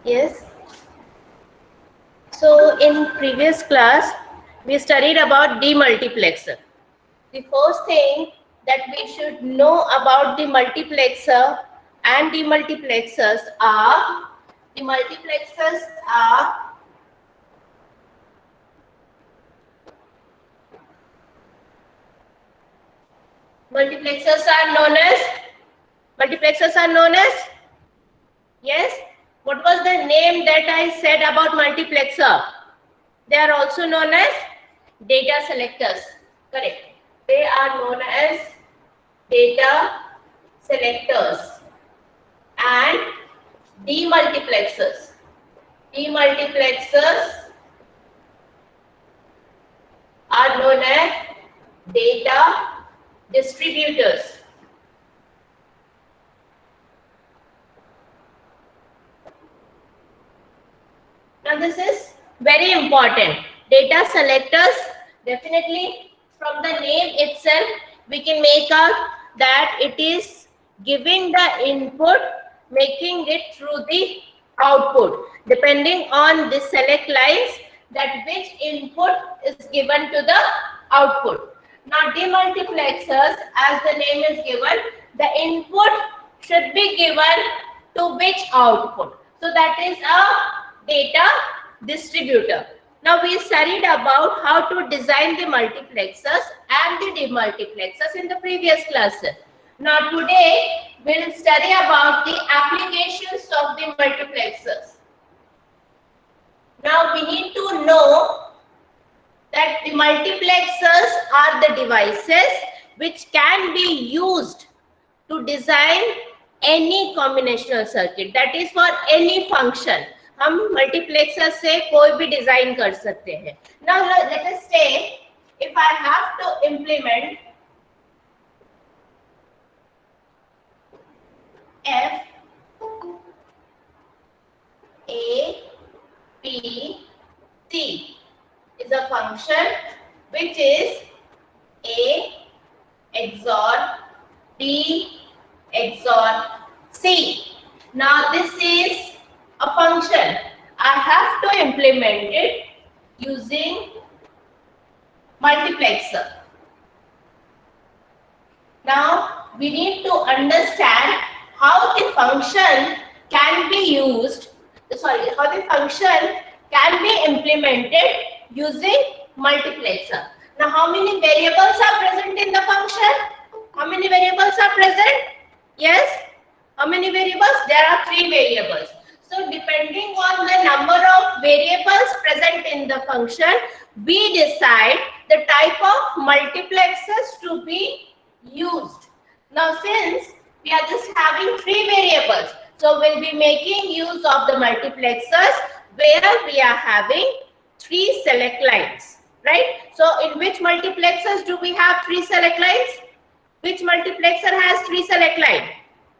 Yes. So in previous class, we studied about demultiplexer. The first thing that we should know about the multiplexer and demultiplexers are the multiplexers are multiplexers are known as multiplexers are known as yes. What was the name that I said about multiplexer? They are also known as data selectors. Correct. They are known as data selectors and demultiplexers. Demultiplexers are known as data distributors. Now this is very important. Data selectors, definitely from the name itself we can make out that it is giving the input, making it through the output, depending on the select lines that which input is given to the output. Now demultiplexers, as the name is given, the input should be given to which output. So that is a data distributor. Now we studied about how to design the multiplexers and the demultiplexers in the previous class. Now today we'll study about the applications of the multiplexers. Now we need to know that the multiplexers are the devices which can be used to design any combinational circuit, that is for any function. हम multiplexer से कोई भी design कर सकते हैं. Now let us say if I have to implement f a b c is a function which is a XOR b XOR c. Now this is a function. I have to implement it using multiplexer. Now we need to understand how the function can be used, how the function can be implemented using multiplexer. Now how many variables are present in the function? How many variables are present? Yes. How many variables? There are 3 variables. So depending on the number of variables present in the function, we decide the type of multiplexers to be used. Now since we are just having 3 variables, so we'll be making use of the multiplexers where we are having 3 select lines, right? So in which multiplexers do we have 3 select lines? Which multiplexer has 3 select line?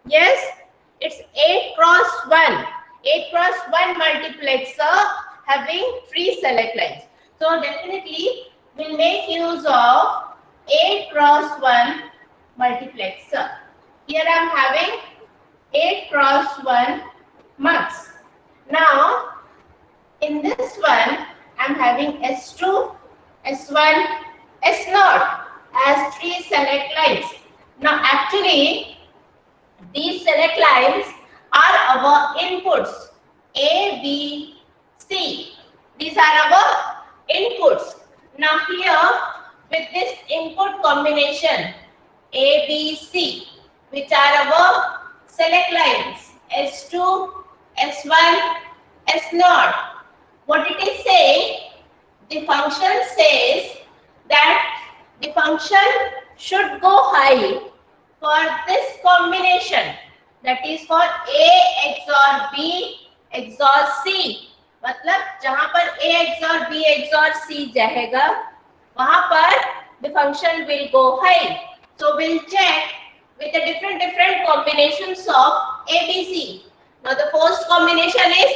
Yes, it's 8 cross 1. 8 cross 1 multiplexer having 3 select lines. So definitely we'll make use of 8 cross 1 multiplexer. Here I am having 8 cross 1 mux. Now in this one I am having S2, S1, S0 as 3 select lines. Now actually these select lines are our inputs A, B, C. These are our inputs. Now here with this input combination A, B, C, which are our select lines S2, S1, S0. What it is saying? The function says that the function should go high for this combination, that is for A XOR B XOR C. मतलब जहां पर A XOR B XOR C जाएगा वहां पर the function will go high. So we'll check with the different combinations of ABC. Now the first combination is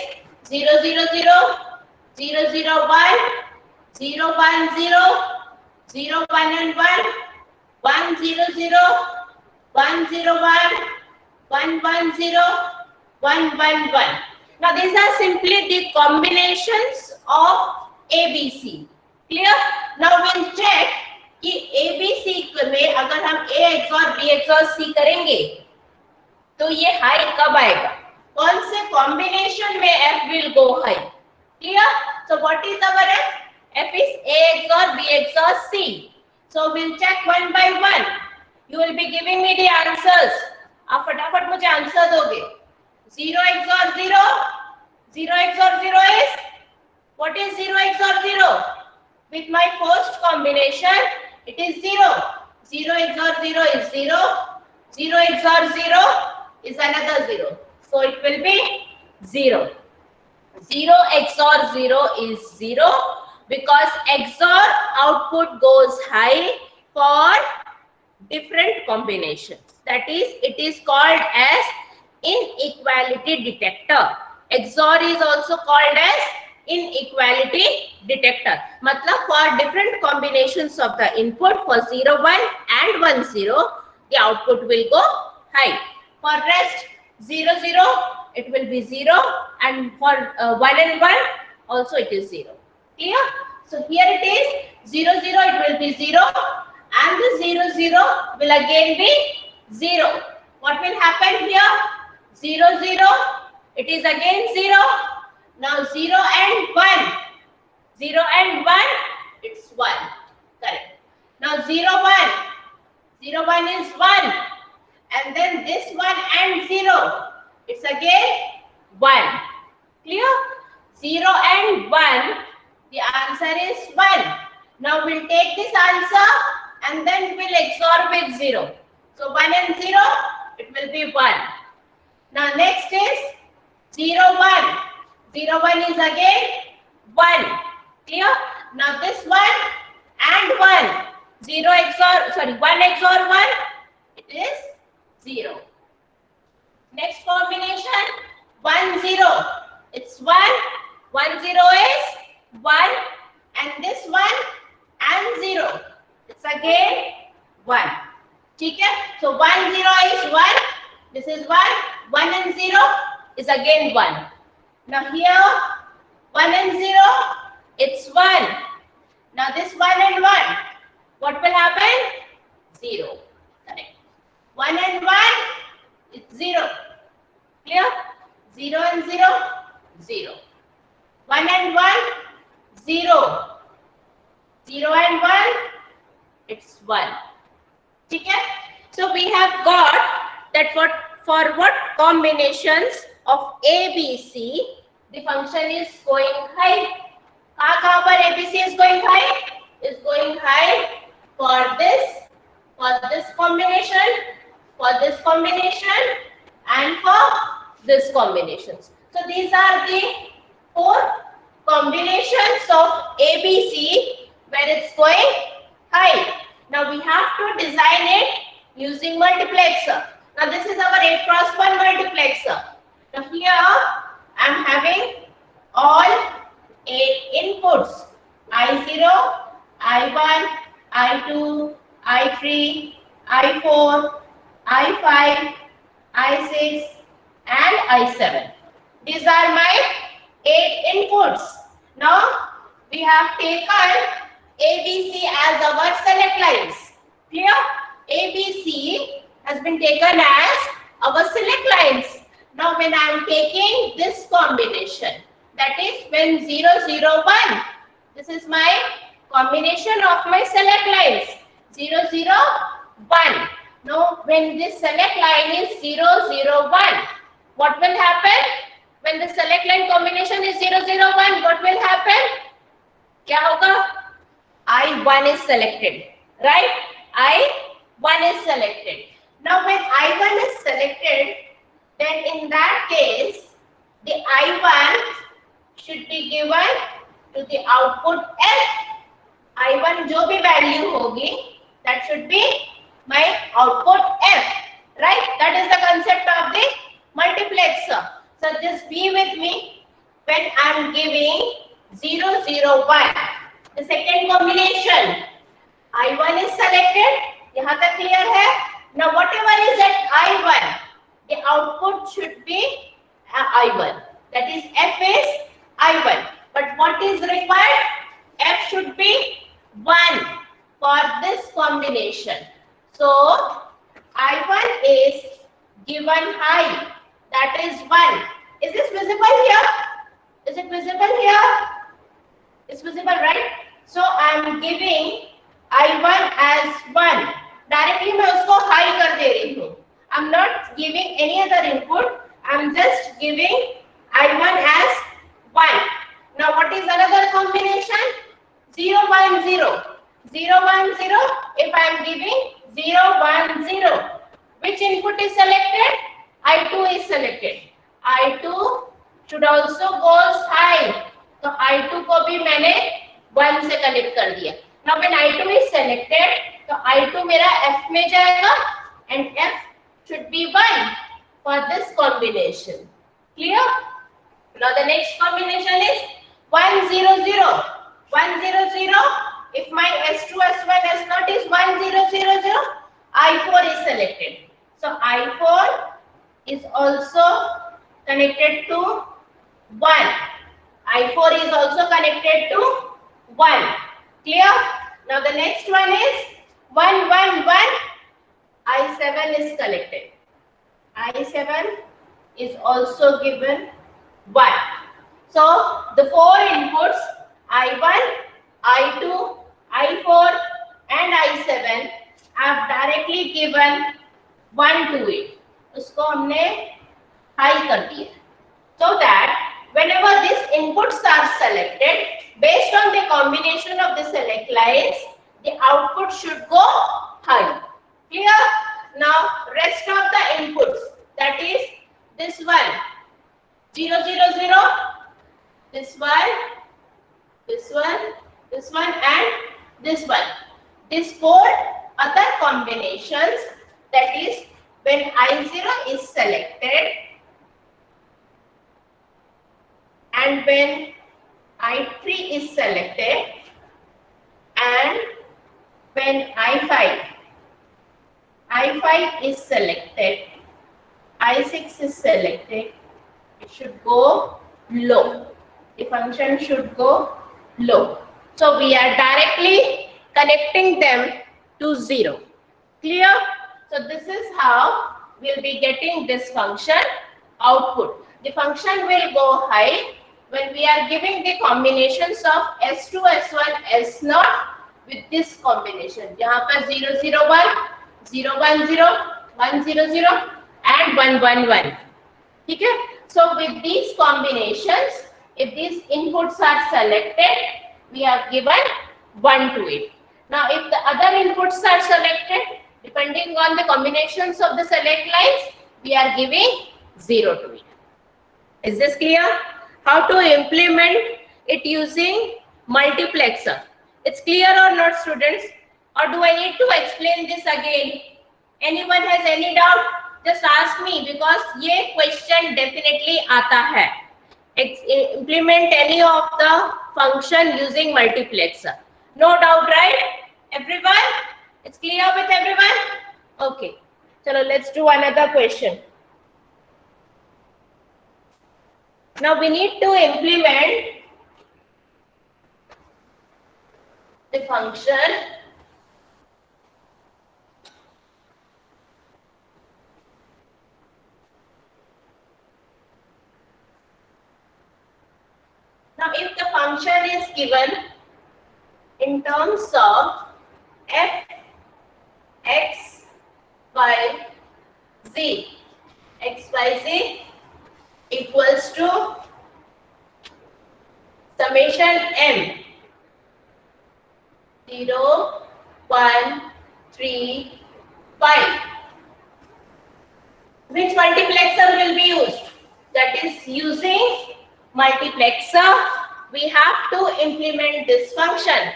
0 0 0 0 0 1 0 1 0 0 1 and 1 1 0 0 1 0 1 1 1 0 1 1 1. Now these are simply the combinations of ABC. Clear? Now we'll check कि ABC में अगर हम A XOR B XOR C करेंगे तो ये high कब आएगा? कौन से कॉम्बिनेशन में F will go high? Clear? So what is our F? F is A XOR B XOR C. So we'll check one by one. You will be giving me the answers. आप फटाफट मुझे answer दोगे. 0 XOR 0. 0 XOR 0 is? What is 0 XOR 0? With my first combination, it is 0. 0 XOR 0 is 0. 0 XOR 0 is another 0. So it will be 0. 0 XOR 0 is 0 because XOR output goes high for different combinations. That is, it is called as inequality detector. XOR is also called as inequality detector. मतलब for different combinations of the input for 0 1 and 1 0, the output will go high. For rest 0 0, it will be 0, and for 1 and 1 also it is 0. Clear? So here it is 0 0, it will be 0, and the 0 0 will again be 0. What will happen here? 0 0, it is again 0. Now 0 and 1. 0 and 1, it's 1. Correct. Now 0 1. 0 1 is 1. And then this 1 and 0, it's again 1. Clear? 0 and 1, the answer is 1. Now we'll take this answer and then we'll XOR with 0. So 1 and 0, it will be 1. Now next is 0 1. 0 1 is again 1. Clear? Now this 1 and 1. 0 XOR, sorry, 1 XOR 1, it is 0. Next combination 1 0. It's 1. 1 0 is 1. And this 1 and 0. It's again 1. Okay? So 1 0 is 1. This is 1. 1 and 0 is again 1. Now here 1 and 0, it's 1. Now this 1 and 1, what will happen? 0. Correct. 1 and 1, it's 0. Clear? 0 and 0, 0. 1 and 1, 0. 0 and 1, it's 1. Okay? So we have got that for what combinations of ABC the function is going high. कहाँ पर ABC is going high? Is going high for this combination, and for this combinations. So these are the 4 combinations of ABC where it's going high. Now we have to design it using multiplexer. Now this is our 8x1 multiplexer. Now here I am having all 8 inputs: I0, I1, I2, I3, I4, I5, I6 and I7. These are my 8 inputs. Now we have taken ABC as our select lines. Clear? ABC has been taken as our select lines. Now when I am taking this combination, that is when 0 0 1, this is my combination of my select lines. 0 0 1. Now when this select line is 0 0 1, what will happen? When the select line combination is 0 0 1, what will happen? क्या होगा? I1 is selected, right? I1 is selected. Now when I1 is selected, then in that case, the I1 should be given to the output F. I1 जो भी value होगी, that should be my output F, right? That is the concept of the multiplexer. So just be with me when I am giving 0 0 1. The second combination, I1 is selected. यहाँ तक clear है? Now whatever is at I1, the output should be I1. that is f is I1, but what is required? F should be 1 for this combination. So I1 is given high, that is 1. Is this visible here? Is it visible here? It's visible, right? So I am giving I1 as 1. Directly मैं उसको high कर दे रही हूँ. I'm not giving any other input. I'm just giving I1 as 1. Now what is another combination? 0, 1, 0. 0, 1, 0. If I am giving 0, 1, 0. Which input is selected? I2 is selected. I2 should also goes high. तो I2 को भी मैंने 1 से connect कर दिया. Now when I2 is selected, तो I2 मेरा F में जाएगा and F should be 1 for this combination. Clear? Now the next combination is 1, 0, 0. 1, 0, 0. If my S2, S1, S0 is 1, 0, 0, 0, I4 is selected. So I4 is also connected to 1. I4 is also connected to 1. Clear? Now the next one is 1, 1, 1. I7 is collected. I7 is also given 1. So the four inputs I1, I2, I4 and I7 have directly given 1 to it. उसको हमने high कर दिया. So that whenever these inputs are selected, based on the combination of the select lines, the output should go high. Clear? Now rest of the inputs, that is this one 0, 0, 0, this one, this one, this one and this one. These four other combinations, that is when I0 is selected and when I3 is selected and when I5 is selected, I6 is selected, it should go low. The function should go low. So we are directly connecting them to 0. Clear? So this is how we'll be getting this function output. The function will go high when we are giving the combinations of S2, S1, S0 with this combination. यहाँ पर 0, 0, 1, 0, 1, 0, 1, 0, 0 and 1, 1, 1. ठीक है? So with these combinations, if these inputs are selected, we have given 1 to it. Now if the other inputs are selected, depending on the combinations of the select lines, we are giving 0 to it. Is this clear? How to implement it using multiplexer? It's clear or not, students? Or do I need to explain this again? Anyone has any doubt? Just ask me, because ये question definitely आता है. Implement any of the function using multiplexer. No doubt, right? Everyone? It's clear with everyone? Okay. So let's do another question. Now we need to implement the function now if the function is given in terms of f, x, y, z, x, y, z equals to summation m 0, 1, 3, 5. Which multiplexer will be used? That is, using multiplexer, we have to implement this function.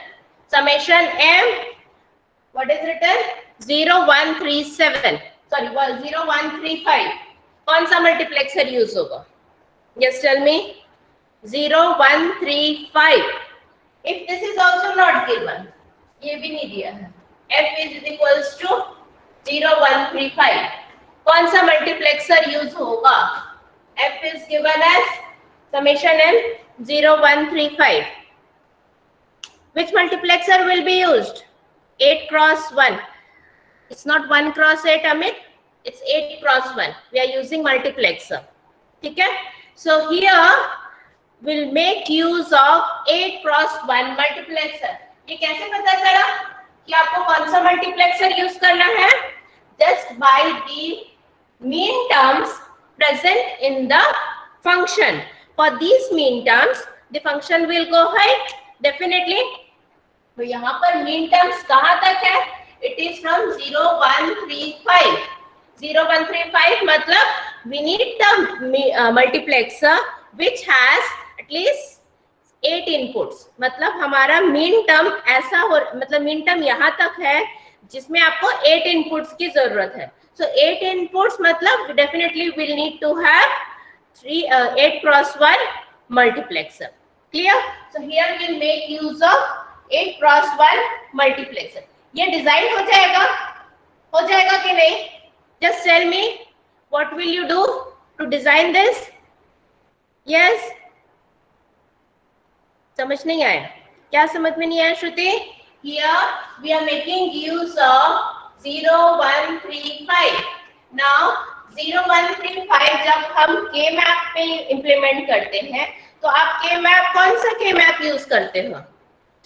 Summation m, what is written? 0, 1, 3, 7. Sorry, 0, 1, 3, 5. कौन सा multiplexer use होगा? Yes, tell me. 0, 1, 3, 5. If this is also not given, ये भी नहीं दिया है. F is equals to 0, 1, 3, 5. कौन सा मल्टीप्लेक्सर यूज होगा? F is given as summation n 0 1 3 5. Which multiplexer will be used? 8 cross 1. It's not 1 cross 8, Amit. It's 8 cross 1. We are using multiplexer. Okay? So here we'll make use of 8 cross 1 multiplexer. ये कैसे पता चला कि आपको कौन सा multiplexer use करना है? Just by the mean terms present in the function. For these mean terms, the function will go high. Definitely. तो यहाँ पर mean terms कहाँ तक है? It is from 0 1 3 5. 0 1 3 5 मतलब we need the multiplexer which has at least 8 inputs. मतलब हमारा mean term ऐसा हो, मतलब mean term यहाँ तक है जिसमें आपको 8 inputs की जरूरत है. So 8 inputs मतलब definitely will need to have 8 cross 1 multiplexer. Clear? So here we'll make use of 8 cross 1 multiplexer. ये डिजाइन हो जाएगा कि नहीं? Just tell me what will you do to design this? Yes? समझ नहीं आया? क्या समझ में नहीं आया श्रुति? Here we are making use of 0 1 3 5. Now 0 1 3 5 जब हम K map पे implement करते हैं तो आप K map कौन सा K map यूज करते हो?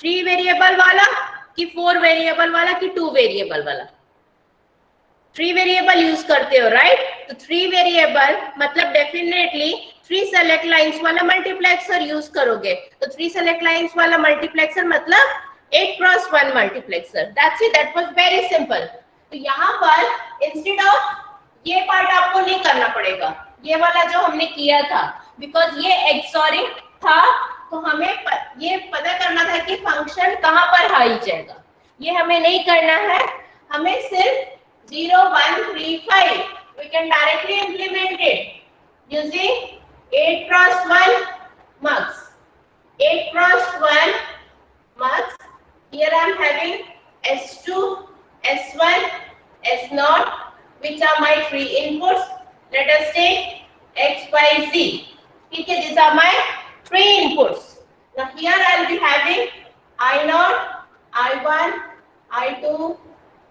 3 वेरिएबल वाला कि 4 वेरिएबल वाला कि 2 वेरिएबल वाला? 3 वेरिएबल यूज करते हो, राइट? तो 3 वेरिएबल मतलब डेफिनेटली 3 सेलेक्ट लाइंस वाला मल्टीप्लेक्सर यूज करोगे. तो 3 सेलेक्ट लाइंस वाला मल्टीप्लेक्सर मतलब 8 cross 1 multiplexer. That's it. That was very simple. तो यहाँ पर इंस्टेड ऑफ ये पार्ट आपको नहीं करना पड़ेगा, ये वाला जो हमने किया था, बिकॉज ये एक्सॉरिंग था तो हमें ये पता करना था कि फंक्शन कहाँ पर हाई जाएगा. ये हमें नहीं करना है, हमें सिर्फ 0 1 3 5 we can directly implement it using 8 cross 1 mux. 8 cross 1 mux. Here I am having S2, S1, S0, which are my 3 inputs. Let us take X, Y, Z. Okay, these are my 3 inputs. Now here I will be having I0, I1, I2,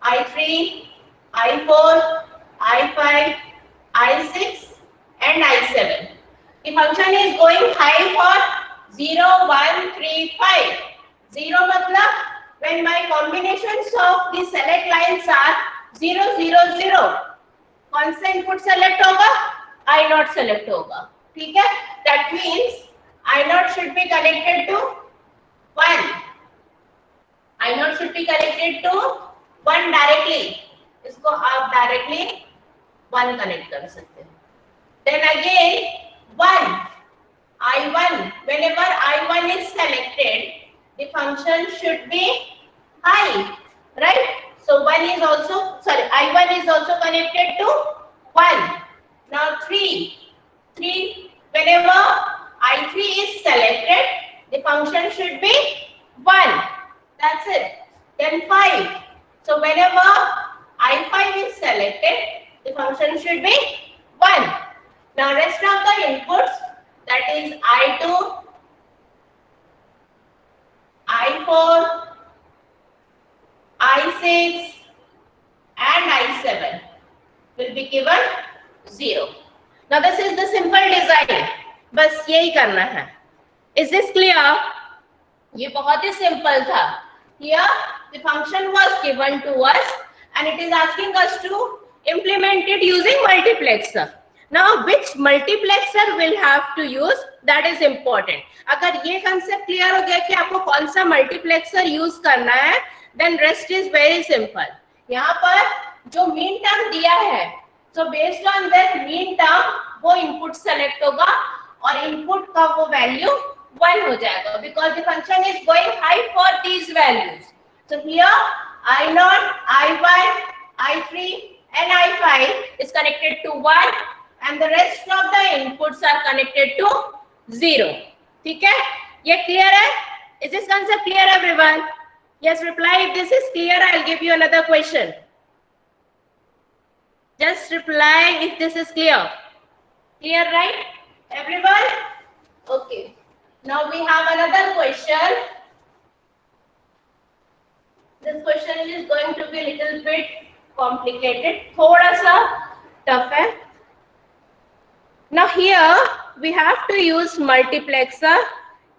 I3, I4, I5, I6 and I7. The function is going high for 0, 1, 3, 5. 0 मतलब when my combinations of the select lines are 0, 0, 0. कौन सा input select होगा? I0 select होगा. ठीक है? That means I0 should be connected to 1. I0 should be connected to 1 directly. इसको आप directly 1 connect कर सकते हैं. Then again 1. I1. Whenever I1 is selected, the function should be high, right? So I1 is also connected to 1. Now 3. Whenever I3 is selected, the function should be 1. That's it. Then 5. So whenever I5 is selected, the function should be 1. Now rest of the inputs, that is I2, I4, I6 and I7 will be given 0. Now this is the simple design. बस यही करना है. Is this clear? ये बहुत ही simple था. Here the function was given to us and it is asking us to implement it using multiplexer. Now which multiplexer we'll have to use, that is important. अगर ये concept clear हो गया कि आपको कौन सा multiplexer use करना है, then rest is very simple. यहाँ पर जो mean term दिया है, so based on that mean term वो input select होगा और input का वो value 1 हो जाएगा because the function is going high for these values. So here I0, I1, I3 and I5 is connected to 1 and the rest of the inputs are connected to 0. ठीक है? ये clear है? Is this concept clear everyone? Yes, reply if this is clear. I'll give you another question. Just reply if this is clear. Clear, right? Everyone? Okay. Now we have another question. This question is going to be a little bit complicated. थोड़ा सा tough है. Now here we have to use multiplexer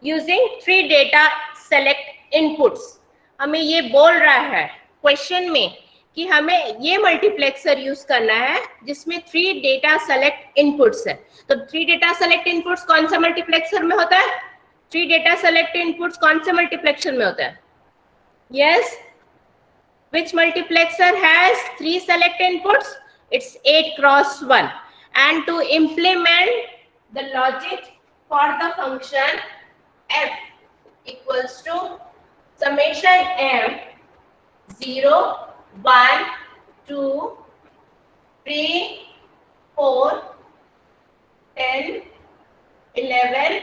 using 3 data select inputs. हमें ये बोल रहा है question में कि हमें ये मल्टीप्लेक्सर यूज करना है जिसमें 3 डेटा सेलेक्ट इनपुट्स है. तो 3 डेटा सेलेक्ट इनपुट्स कौन सा मल्टीप्लेक्सर में होता है? 3 डेटा सेलेक्ट इनपुट्स कौन से मल्टीप्लेक्सर में होता है? Yes. Which multiplexer has 3 select inputs? It's 8x1. And to implement the logic for the function f equals to summation m 0, 1, 2, 3, 4, 10, 11,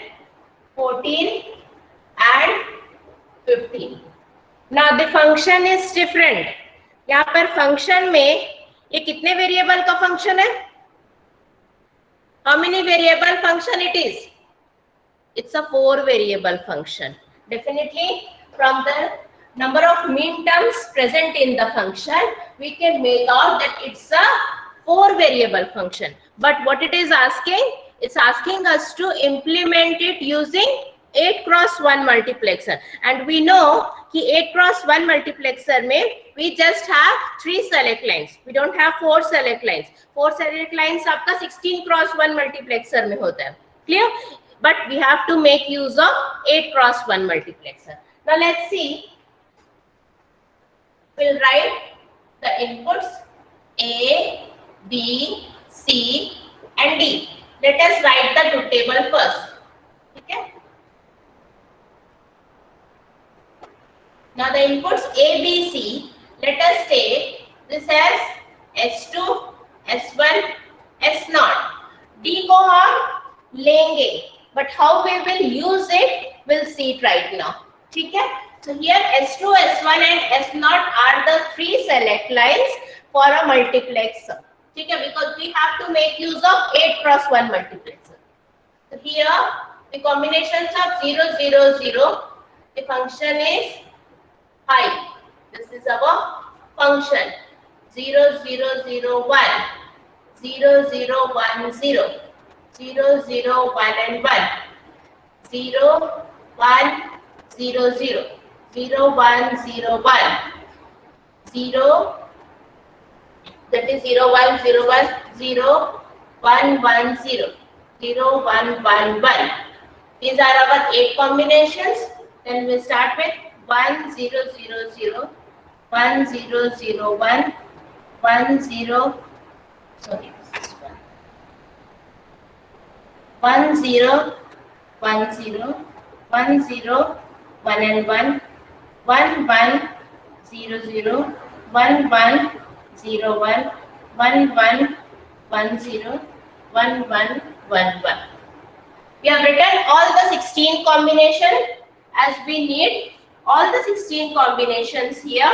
14 and 15. Now the function is different. यहाँ पर function में ये कितने वेरिएबल का फंक्शन है? How many variable function it is? It's a 4 variable function. Definitely from the number of mean terms present in the function, we can make out that it's a 4 variable function. But what it is asking? It's asking us to implement it using 8x1 multiplexer. And we know कि 8x1 multiplexer में we just have 3 select lines. We don't have 4 select lines. 4 select lines आपका 16x1 multiplexer में होता है. Clear? But we have to make use of 8x1 multiplexer. Now let's see. We'll write the inputs A, B, C and D. Let us write the truth table first. Okay? Now the inputs A, B, C, let us take this as S2, S1, S0. D को हम लेंगे, but how we will use it, we'll see it right now. ठीक है? So here S2, S1 and S0 are the 3 select lines for a multiplexer. ठीक है? Because we have to make use of 8x1 multiplexer. So here the combinations of 0, 0, 0. The function is high. This is our function 0, 0, 0, 1, 0, 0, 1, 0, 0, 0, 1 and 1, 0, 1, 0, 0, 0, 1, 0, 1, 0, that is 0, 1, 0, 1, 0, 1, 1, 0, 0, 1, 1, 1. These are our 8 combinations. Then we start with 1, 0, 0, 0, 1, 0, 0, 1, 1, 0, sorry, 1, 0, 1, 0, 1, 0, 1 and 1, 1, 1, 0, 0, 1, 1, 0, 1, 1, 1, 1, 0, 1, 1, 1, 1. We have written all the 16 combinations as we need. All the 16 combinations here,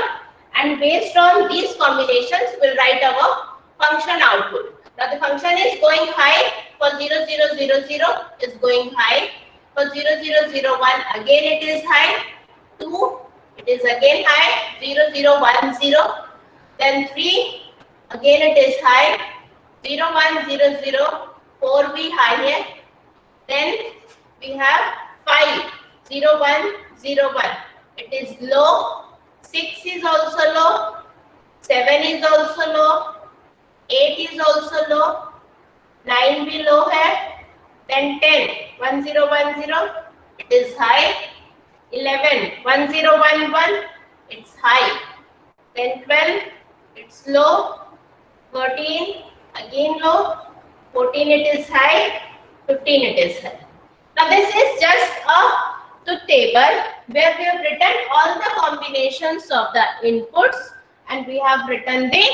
and based on these combinations we'll write our function output. Now the function is going high for 0, 0, 0, 0 is going high. For 0, 0, 0, 1 again it is high. 2 it is again high. 0, 0, 1, 0. Then 3 again it is high. 0, 1, 0, 0. 4 be high here. Then we have 5. 0, 1, 0, 1. It is low. 6 is also low. 7 is also low. 8 is also low. 9 भी low है. Then 10. 1, 0, 1, 0. It is high. 11. 1, 0, 1, 1. It's high. Then 12. It's low. 13. Again low. 14. It is high. 15. It is high. Now this is just a truth table where we have written all the combinations of the inputs and we have written the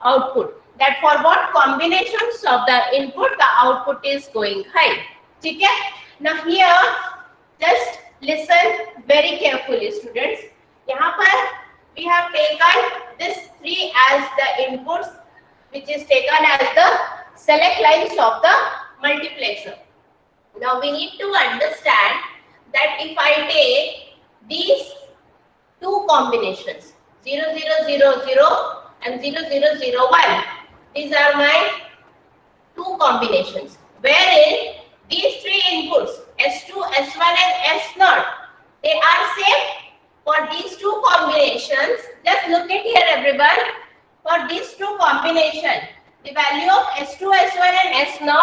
output. That for what combinations of the input the output is going high. ठीक है? Now here just listen very carefully students. यहाँ पर we have taken this 3 as the inputs, which is taken as the select lines of the multiplexer. Now we need to understand that if I take these two combinations 0000 and 0001, these are my two combinations wherein these three inputs S2, S1 and S0, they are same. For these two combinations, just look at here everyone, for these two combinations, the value of S2, S1 and S0,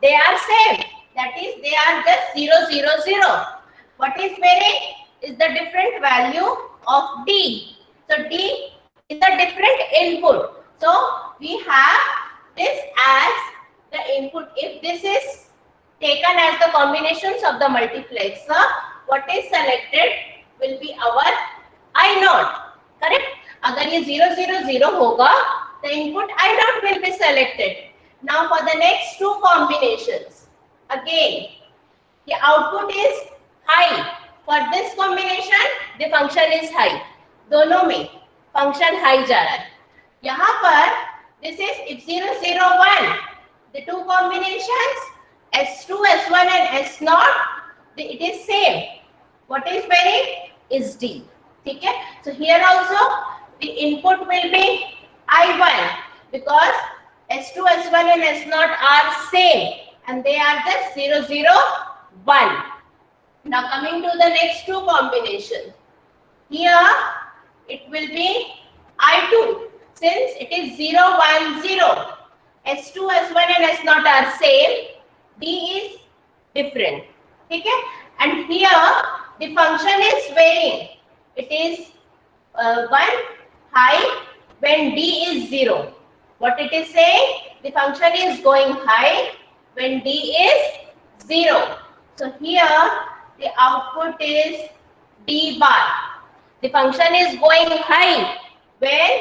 they are same. That is, they are just 000. What is varying is the different value of D. So D is a different input. So we have this as the input. If this is taken as the combinations of the multiplexer, what is selected will be our I naught. Correct? अगर ये 000 होगा, the input I naught will be selected. Now for the next two combinations, again the output is high. For this combination, the function is high. दोनों में function high जा रहा है. यहाँ पर this is if 001, the two combinations S2, S1 and S0, it is same. What is varying is D. ठीक है? So here also the input will be I1 because S2, S1 and S0 are same and they are just 001. Now coming to the next two combinations. Here it will be I2 since it is 010. S2, S1 and S0 are same. D is different. Okay? And here the function is varying. It is 1 high when D is 0. What it is saying? The function is going high when D is 0. So here the output is D bar. The function is going high when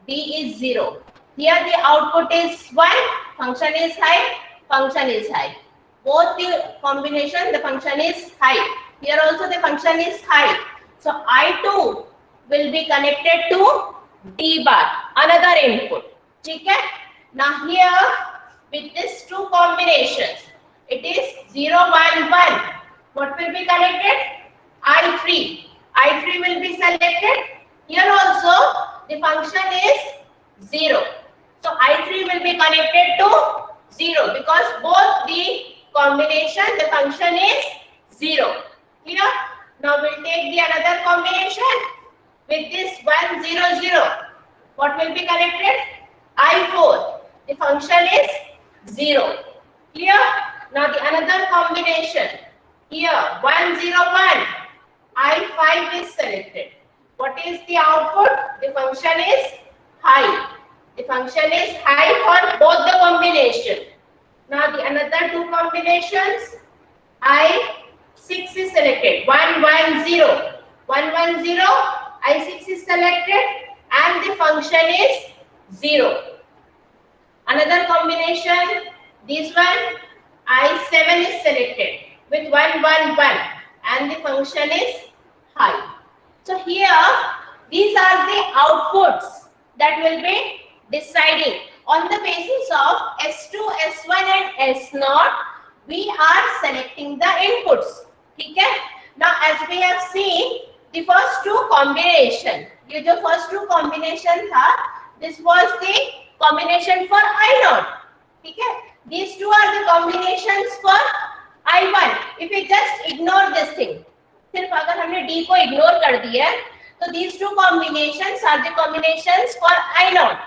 D is 0. Here the output is 1, function is high, function is high. Both the combination, the function is high. Here also the function is high. So I2 will be connected to D bar, another input. Okay? Now here with these two combinations, it is 011. What will be connected? I3. I3 will be selected. Here also the function is 0. So I3 will be connected to 0 because both the combination, the function is 0. Clear? Now we'll take the another combination with this 100. What will be connected? I4. The function is 0. Clear? Now the another combination. Here 101. I5 is selected. What is the output? The function is high. The function is high for both the combination. Now the another two combinations, I6 is selected. 110. 110, I6 is selected and the function is 0. Another combination, this one, I7 is selected with 111 and the function is high. So here, these are the outputs that will be deciding on the basis of S2, S1 and S0. We are selecting the inputs. Okay? Now, as we have seen, the first two combination, ये जो first two combination था, this was the combination for I0. Okay? These two are the combinations for I1. If we just ignore this thing, सिर्फ अगर हमने D को ignore कर दिया, तो these two combinations are the combinations for I0.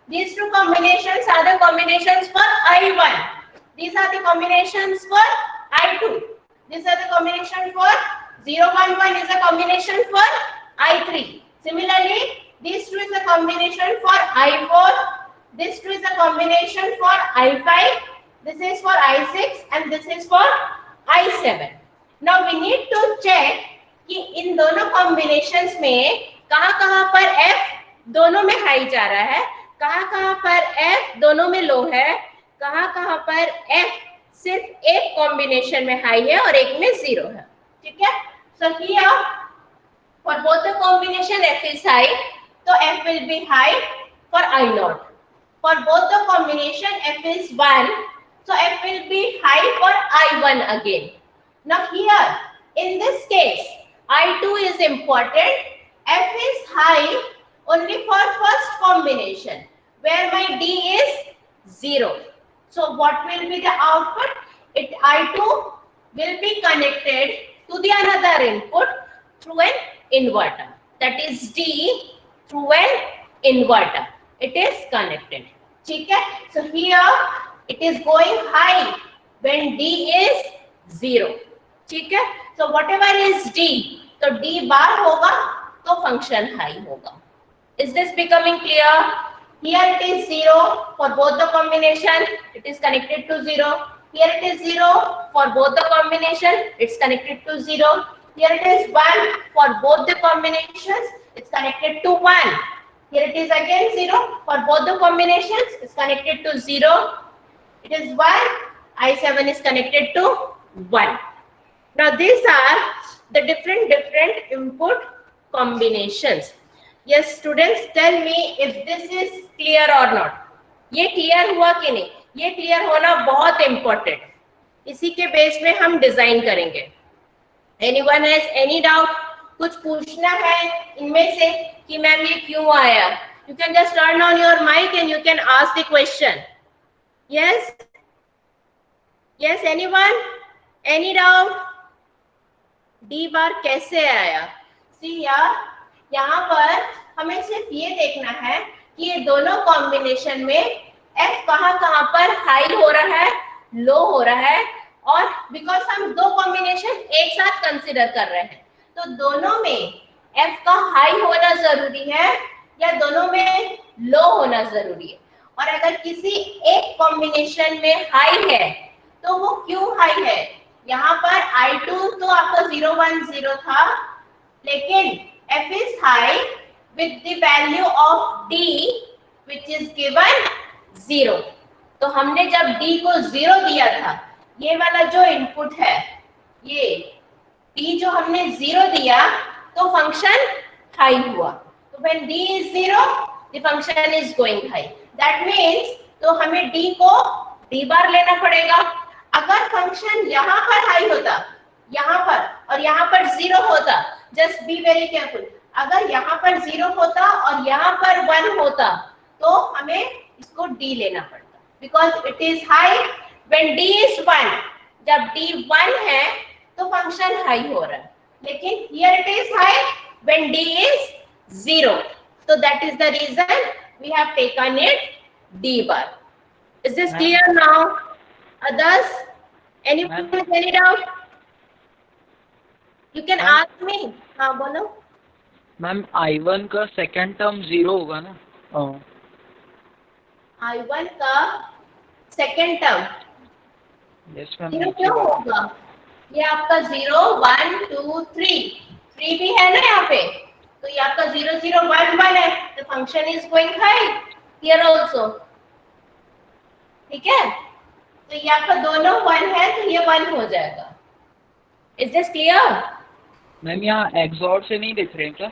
These two combinations are the combinations for I1. These are the combinations for I2. These are the combination for 011 is a combination for I3. Similarly, these two is a combination for I4. This two is a combination for I5. This is for I6 and this is for I7. Now we need to check कि इन दोनों combinations में कहाँ-कहाँ पर F दोनों में high जा रहा है, कहाँ-कहाँ पर F दोनों में low है, कहाँ-कहाँ पर F सिर्फ एक combination में high है और एक में 0 है. ठीक है? So here for both the combination F is high, so F will be high for I0. For both the combination F is 1, So F will be high for I1 again. Now here, in this case, I2 is important. F is high only for first combination, where my D is 0. So what will be the output? I2 will be connected to the another input through an inverter. That is D through an inverter. It is connected. Okay? So here it is going high when D is 0. Okay? So whatever is D, तो D bar होगा तो function high होगा. Is this becoming clear? Here it is 0 for both the combination. It is connected to 0. Here it is 0 for both the combination. It's connected to 0. Here it is 1 for both the combinations. It's connected to 1. Here it is again 0 for both the combinations. It's connected to 0. It is 1. I7 is connected to 1. Now these are the different input combinations. Yes, students, tell me if this is clear or not. ये clear हुआ कि नहीं? ये clear होना बहुत important. इसी के base में हम डिजाइन करेंगे. Anyone has any doubt? कुछ पूछना है इनमें से कि मैम ये क्यों आया? You can just turn on your mic and you can ask the question. Yes? Yes, anyone? Any doubt? D बार कैसे आया? See यार, यहाँ पर हमें सिर्फ ये देखना है कि ये दोनों कॉम्बिनेशन में F कहाँ पर हाई हो रहा है, लो हो रहा है, और बिकॉज हम दो कॉम्बिनेशन एक साथ कंसिडर कर रहे हैं, तो दोनों में F का हाई होना जरूरी है या दोनों में लो होना जरूरी है. और अगर किसी एक कॉम्बिनेशन में हाई है तो वो क्यों हाई है? यहाँ पर I2 तो आपका 0 1 0 था, लेकिन F is high with the value of D which is given 0. तो हमने जब D को 0 दिया था, ये वाला जो इनपुट है, ये D जो हमने 0 दिया तो फंक्शन हाई हुआ. तो when D is 0, the function is going high. That means तो हमें D को D बार लेना पड़ेगा. अगर फंक्शन यहाँ पर हाई होता, यहाँ पर और यहाँ पर 0 होता, जस्ट बी वेरी केयरफुल, अगर यहाँ पर 0 होता और यहाँ पर 1 होता तो हमें इसको D लेना पड़ता, because it is high when D is 1. जब D 1 है तो फंक्शन हाई हो रहा है, लेकिन here it is high when D is 0. So that is the reason we have taken it D bar. Is this clear now? Others? Anyone with any doubt? You can ask me. हाँ बोलो. Ma'am I1 का second term 0 होगा ना? I1 का second term yes ma'am. 0 क्यों होगा? ये आपका 0 1 2 3 भी है ना यहाँ पे, तो ये आपका 0 0 1 1 है, the function is going high here also. ठीक है, तो ये आपका दोनों 1 है तो ये 1 हो जाएगा. Is this clear? मैम यहाँ एक्सॉर से नहीं दिख रहे क्या?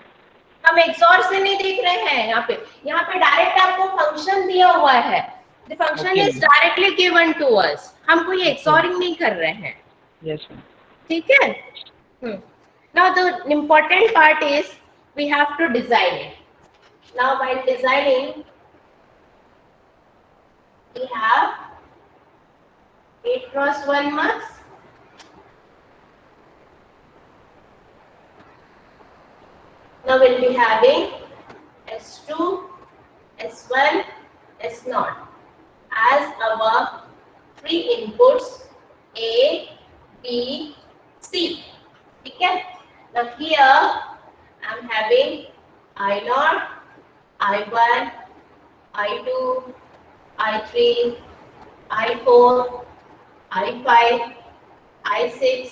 हम एक्सॉर से नहीं देख रहे हैं. यहाँ पे डायरेक्ट आपको फंक्शन दिया हुआ है. The function is directly given to us. हम कोई एक्सॉरिंग नहीं कर रहे हैं. Yes ma'am. ठीक है. Now the important part is we have to design it. Now while designing, we have 8x1 marks. Now we'll be having S2, S1, S0 as our three inputs A, B, C. Okay? Now here I'm having I0, I1, I2, I3, I4, I5, I6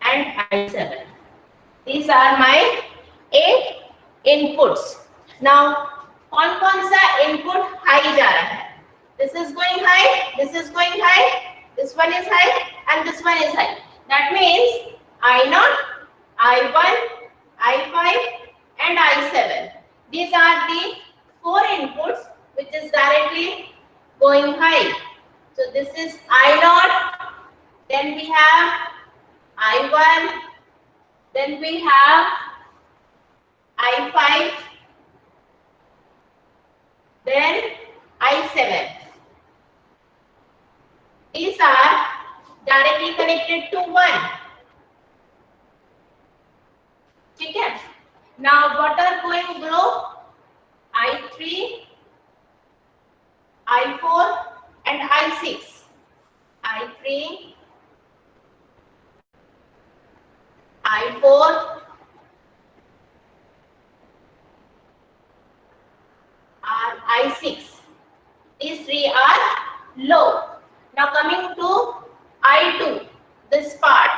and I7. These are my 8 inputs. Now कौन सा input high जा रहा है? This is going high, this is going high, this one is high and this one is high. That means I0, I1, I5 and I7. These are the 4 inputs which is directly going high. So this is I0, then we have I1, then we have I5, then I7. These are directly connected to 1. Okay. Now what are going below? I3, I4 and I6. I3, I4 and I6. These three are low. Now coming to I2, this part.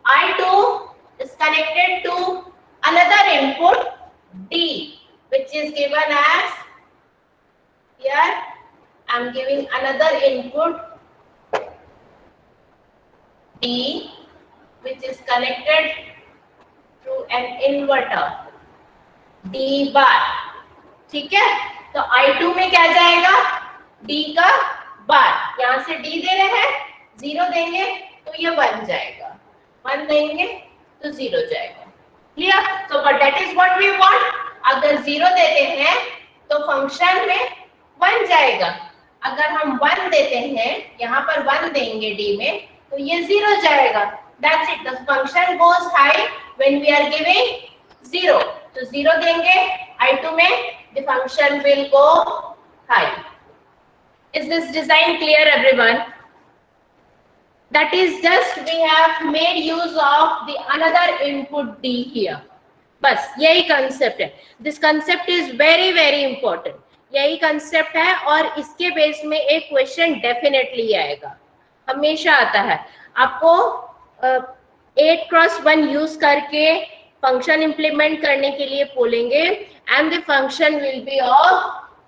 I2 is connected to another input D, which is given as, here I am giving another input D, which is connected to an inverter D bar. ठीक है, तो I2 में क्या जाएगा? D का बार. यहाँ से D दे रहे हैं, 0 देंगे तो ये 1 जाएगा, 1 देंगे तो 0 जाएगा. Clear? So but that is what we want. अगर 0 देते हैं तो फंक्शन में 1 जाएगा. अगर हम 1 देते हैं, यहाँ पर 1 देंगे D में, तो ये 0 जाएगा. That's it. The function goes high when we are giving 0. तो 0 देंगे I2 में, the function will go high. Is this design clear, everyone? That is just we have made use of the another input D here. बस यही concept है. This concept is very very important. यही concept है और इसके base में एक question definitely आएगा, हमेशा आता है. आपको 8x1 यूज करके फंक्शन इंप्लीमेंट करने के लिए बोलेंगे and the function will be of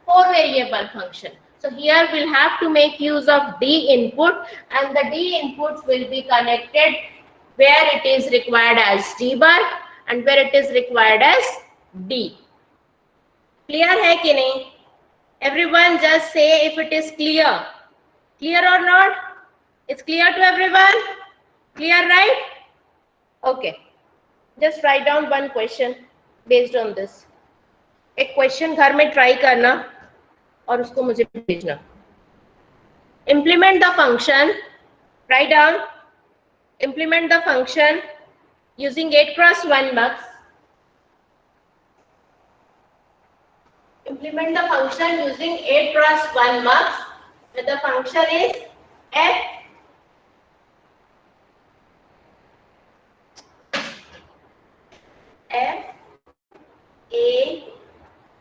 4 variable function. So here we'll have to make use of D input and the D input will be connected where it is required as D bar and where it is required as D. Clear है कि नहीं? Everyone just say if it is clear. Clear or not? It's clear to everyone? Clear, right? Okay. Just write down one question based on this. एक question घर में try करना और उसको मुझे भेजना. Implement the function. Write down. Implement the function using 8x1 mux. Implement the function using 8x1 mux. Where the function is f A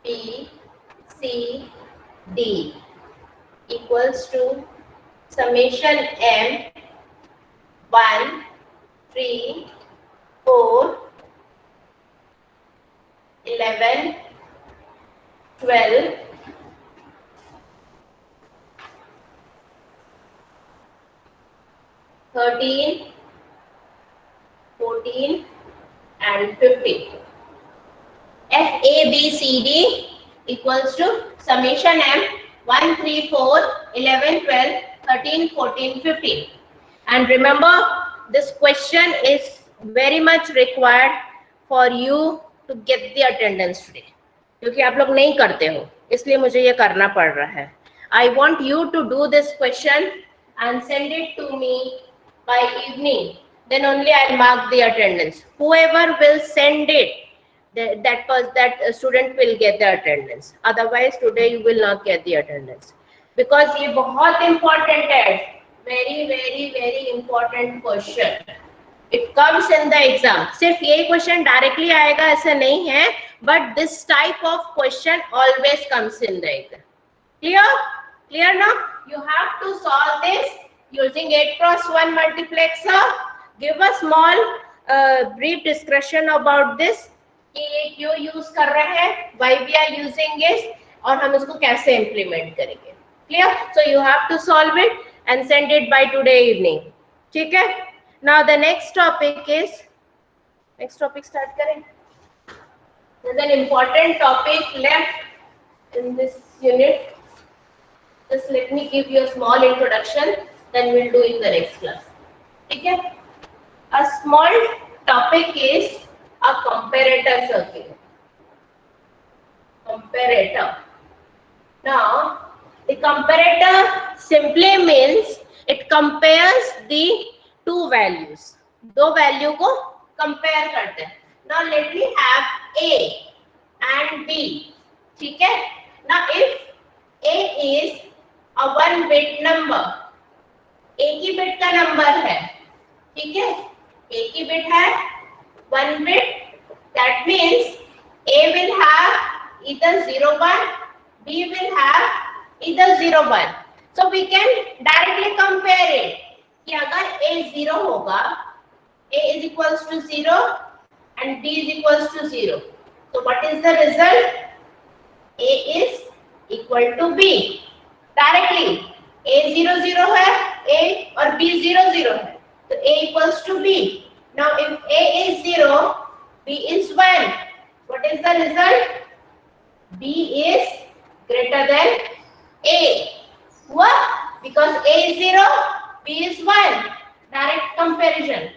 B C D equals to summation m 1 3 4 11 12 13 14 and 15. F A B C D equals to summation m 1 3 4 11 12 13 14 15. And remember, this question is very much required for you to get the attendance today. क्योंकि आप लोग नहीं करते हो, इसलिए मुझे ये करना पड़ रहा है. I want you to do this question and send it to me by evening. Then only I'll mark the attendance. Whoever will send it, that student will get the attendance. Otherwise, today you will not get the attendance. Because ये बहुत important है. Very, very, very important question. It comes in the exam. सिर्फ ये question directly आएगा ऐसा नहीं है, but this type of question always comes in the exam. Clear? Clear now? You have to solve this using 8x1 multiplexer. Give a small brief description about this. कि ये क्यों use कर रहे हैं, why we are using it, और हम इसको कैसे implement करेंगे. Clear? So you have to solve it and send it by today evening. ठीक है? Now the next topic is, next topic start करें. There's an important topic left in this unit. Just let me give you a small introduction, then we'll do in the next class. Okay? A small topic is a comparator circuit. Comparator. Now, the comparator simply means it compares the two values. दो value को compare करते हैं. Now let me have A and B. ठीक है? Now if A is a 1 bit number, एक ही bit का number है, ठीक है, एक ही बिट है 1 bit, that means A will have either 0 1, B will have either 0 1. So we can directly compare it कि अगर A 0 होगा, A is equals to 0 and B is equals to 0. So what is the result? A is equal to B. Directly A 0 0 है, A और B 0 0 है, तो A equals to B. Now if A is 0, B is 1. What is the result? B is greater than A. What? Because A is 0, B is 1. Direct comparison.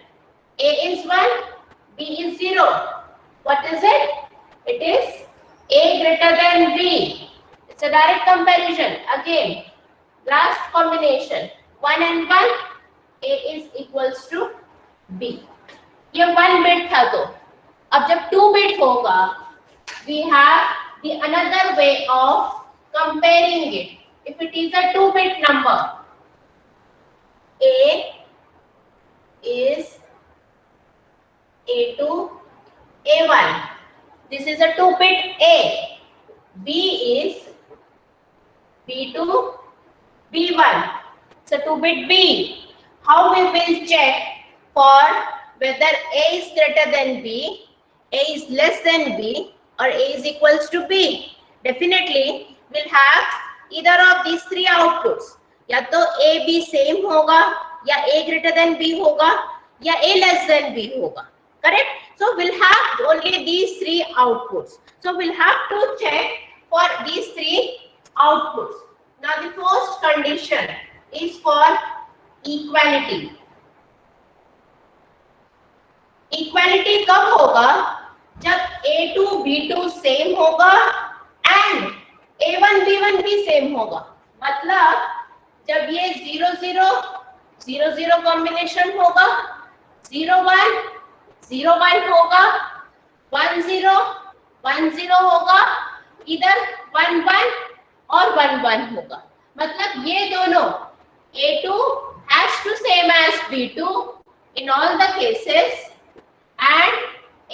A is 1, B is 0. What is it? It is A greater than B. It's a direct comparison. Again, last combination. 1 and 1, A is equals to B. ये 1 bit था तो. अब जब 2 bit होगा, we have the another way of comparing it. If it is a 2 bit number, A is A2, A1. This is a 2 bit A. B is B2, B1. It's a 2 bit B. How we will check for whether A is greater than B, A is less than B, or A is equals to B? Definitely we'll have either of these three outputs. या तो A B same होगा, या A greater than B होगा, या A less than B होगा. Correct? So we'll have only these three outputs. So we'll have to check for these three outputs. Now the first condition is for equality. Equality कब होगा? जब A2 B2 same होगा and A1 B1 भी same होगा. मतलब जब ये 0 0 0 0 combination होगा, 0 1 0 1 होगा, 1 0 1 0 होगा, इधर 1 1 और 1 1 होगा. मतलब ये दोनों A2 has to same as B2 in all the cases and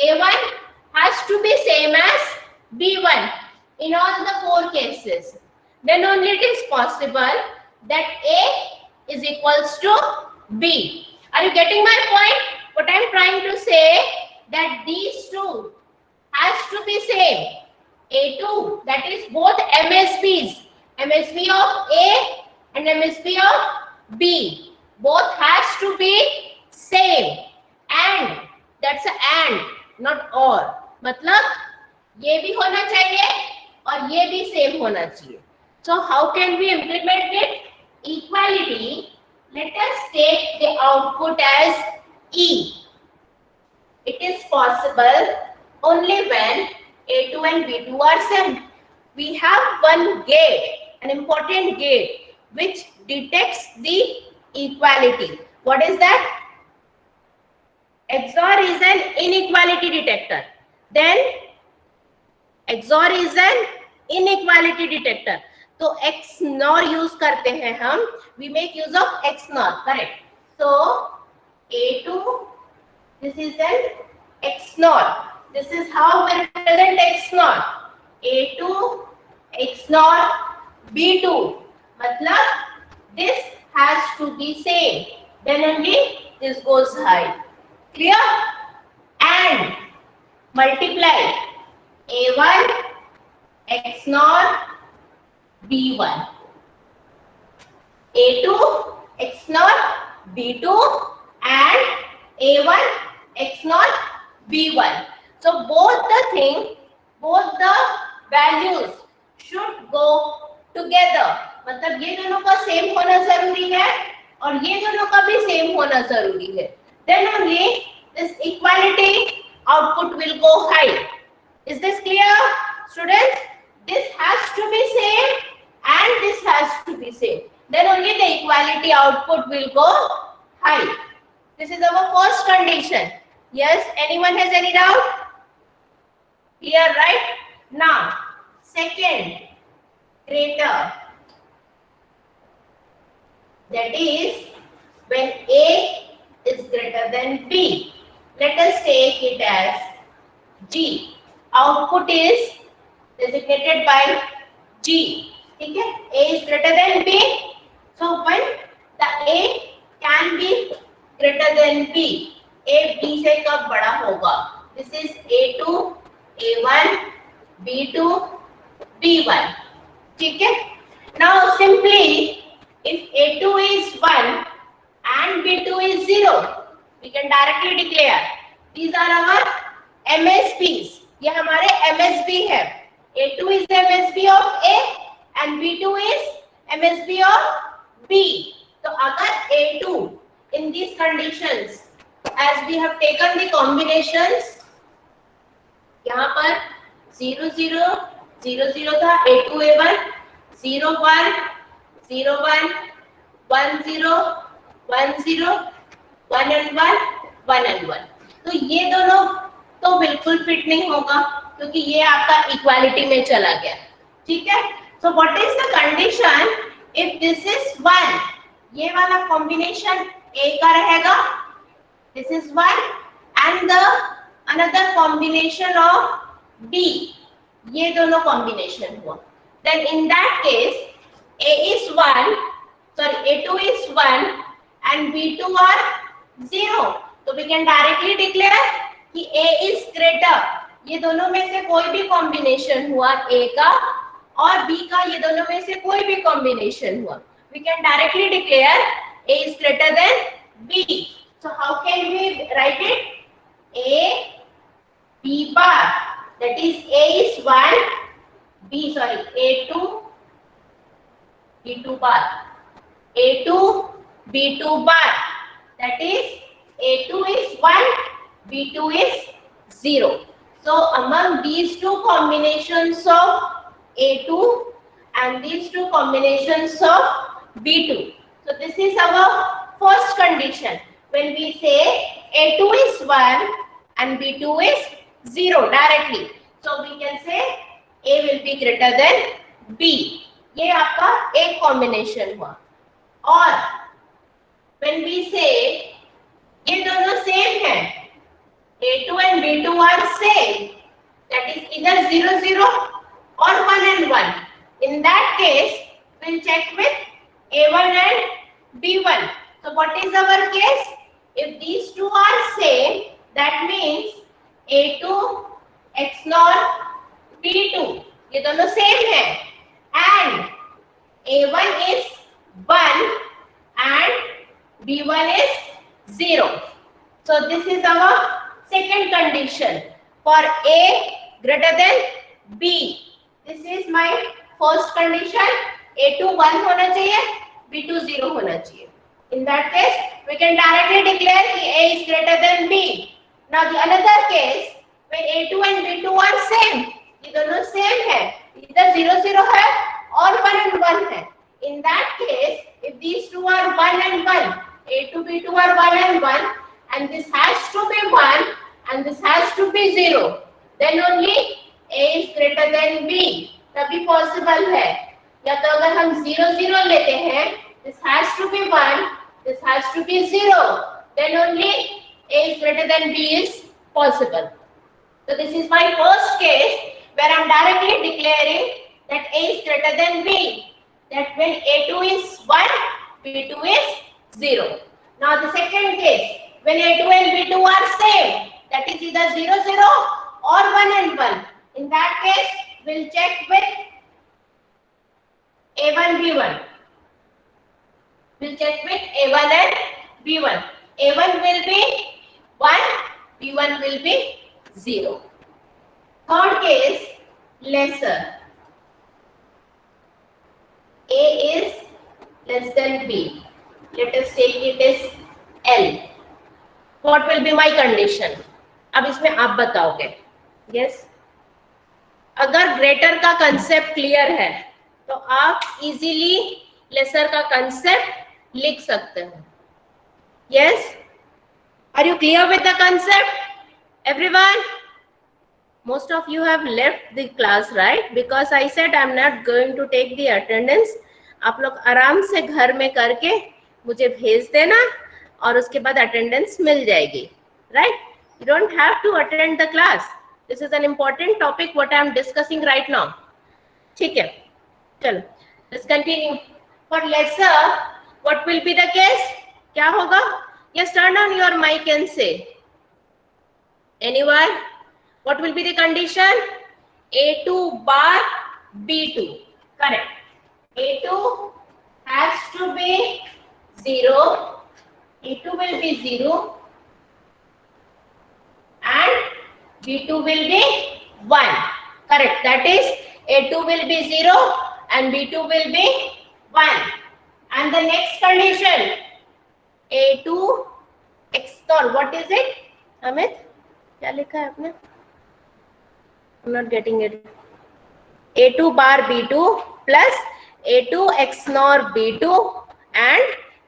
A1 has to be same as B1 in all the 4 cases. Then only it is possible that A is equals to B. Are you getting my point? What I am trying to say that these two has to be same. A2, that is both MSBs, MSB of A and MSB of B, both has to be same. And that's a and, not or. मतलब ये भी होना चाहिए और ये भी same होना चाहिए. So how can we implement it? Equality. Let us take the output as E. It is possible only when A2 and B2 are same. We have one gate, an important gate, which detects the equality. What is that? XOR is an inequality detector. Then XOR is an inequality detector. तो XNOR use करते हैं हम. We make use of XNOR. Correct. So A2, this is an XNOR. This is how we represent XNOR. A2 XNOR B2. मतलब this has to be same. Then only this goes high. Clear? And multiply A1 XNOR B1. A2 XNOR B2 and A1 XNOR B1. So both the values should go together. मतलब ये दोनों का same होना जरूरी है और ये दोनों का भी सेम होना जरूरी है. Then only this equality output will go high. Is this clear, students? This has to be same and this has to be same. Then only the equality output will go high. This is our first condition. Yes, anyone has any doubt? Clear, right? Now, second, greater. That is when A is greater than B. Let us take it as G. Output is designated by G. Okay? A is greater than B. So when the A can be greater than B, A B से कब बड़ा होगा? This is A2, A1, B2, B1. ठीक है? Now simply if A2 is 1 and B2 is 0, we can directly declare these are our MSBs. ये हमारे MSB है. A2 is the MSB of A and B2 is MSB of B. तो अगर A2 in these conditions, as we have taken the combinations, यहाँ पर 0 0 0 0 था, A2 A1 0 1 0 1 1 0 1 0 1 and 1 1 and 1. तो ये दोनों तो बिल्कुल फिट नहीं होगा क्योंकि ये आपका इक्वालिटी में चला गया. ठीक है? So what is the condition if this is 1? ये वाला combination A का रहेगा. This is 1 and the another combination of B. ये दोनों combination हुआ. Then in that case A is 1, sorry A2 is 1 and B2 are 0. तो we can directly declare कि A is greater. ये दोनों में से कोई भी combination हुआ A का और B का, ये दोनों में से कोई भी combination हुआ, we can directly declare A is greater than B. So how can we write it? A B bar, that is A is 1, B sorry A2 B2 bar, A2 B2 bar, that is A2 is 1, B2 is 0. So among these two combinations of A2 and these two combinations of B2, so this is our first condition. When we say A2 is 1 and B2 is 0 directly, so we can say A will be greater than B. ये आपका एक combination हुआ. और when we say ये दोनों same है, A2 and B2 are same, that is either 0 0 or 1 and 1. In that case, we'll check with A1 and B1. So what is our case? If these two are same, that means A2 XNOR B2, ये दोनों same है, and A1 is 1 and B1 is 0. So this is our second condition for A greater than B. This is my first condition. A2 1 होना चाहिए, B2 0 होना चाहिए. In that case, we can directly declare कि A is greater than B. Now the another case, when A2 and B2 are same, ये दोनों same है, either 0 0 है or 1 and 1 है. In that case, if these two are 1 and 1, A2 B2 are 1 and 1, and this has to be 1 and this has to be 0, then only A is greater than B. तभी possible है. या तो अगर हम 0 0 लेते हैं, this has to be 1, this has to be 0, then only A is greater than B is possible. So this is my first case where I am directly declaring that A is greater than B. That when A2 is 1, B2 is 0. Now the second case, when A2 and B2 are same, that is either 0 0 or 1 and 1. In that case, we'll check with A1 B1. We'll check with A1 and B1. A1 will be 1, B1 will be 0. Third case, lesser. A is less than B. Let us take it as L. What will be my condition? अब इसमें आप बताओगे. Yes. अगर greater का concept clear है तो आप easily laser का कंसेप्ट लिख सकते हो. Yes. Are you clear with the concept? Everyone? Most of you have left the class, right? Because I said I'm not going to take the attendance. आप लोग आराम से घर में करके मुझे भेज देना और उसके बाद अटेंडेंस मिल जाएगी, right? You don't have to attend the class. This is an important topic what I am discussing right now. ठीक है, चलो let's continue. For lesser, what will be the case? क्या होगा? Yes, turn on your mic and say. Anyone? What will be the condition? A2 bar B2. Correct. A2 has to be 0. A2 will be 0. And B2 will be 1. Correct. That is A2 will be 0 and B2 will be 1. And the next condition. A2 XOR. What is it? Amit? क्या लिखा है आपने? I'm not getting it. A2 bar B2 plus A2 XNOR B2 and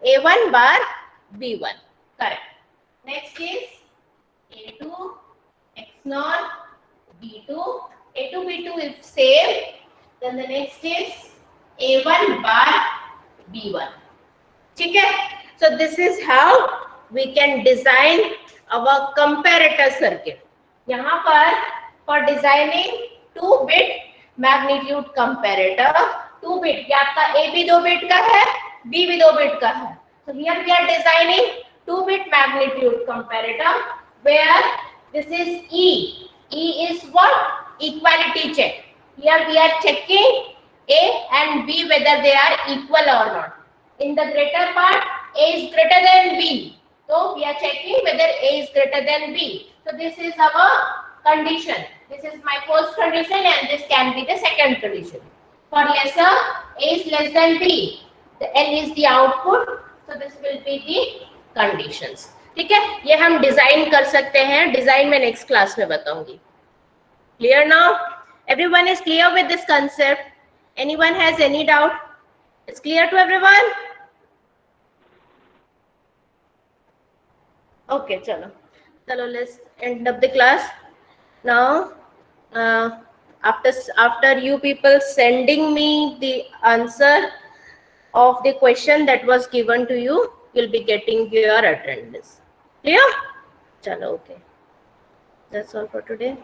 A1 bar B1. Correct. Next is A2 XNOR B2. A2 B2 is same. Then the next is A1 bar B1. ठीक है? So this is how we can design our comparator circuit. यहाँ पर for designing 2-bit magnitude comparator, 2-bit क्या आपका A भी 2 bit का है, B भी 2 bit का है. So here we are designing 2-bit magnitude comparator where this is E. E is what? Equality check. Here we are checking A and B whether they are equal or not. In the greater part, A is greater than B. So we are checking whether A is greater than B. So this is our condition. This is my first condition and this can be the second condition. For lesser, A is less than B. The L is the output. So this will be the conditions. ठीक है, ये हम design कर सकते हैं. Design में next class में बताऊंगी. Clear now? Everyone is clear with this concept? Anyone has any doubt? It's clear to everyone? Okay, chalo, let's end up the class now. After you people sending me the answer of the question that was given to you, you'll be getting your attendance. Clear? Chalo, okay. That's all for today.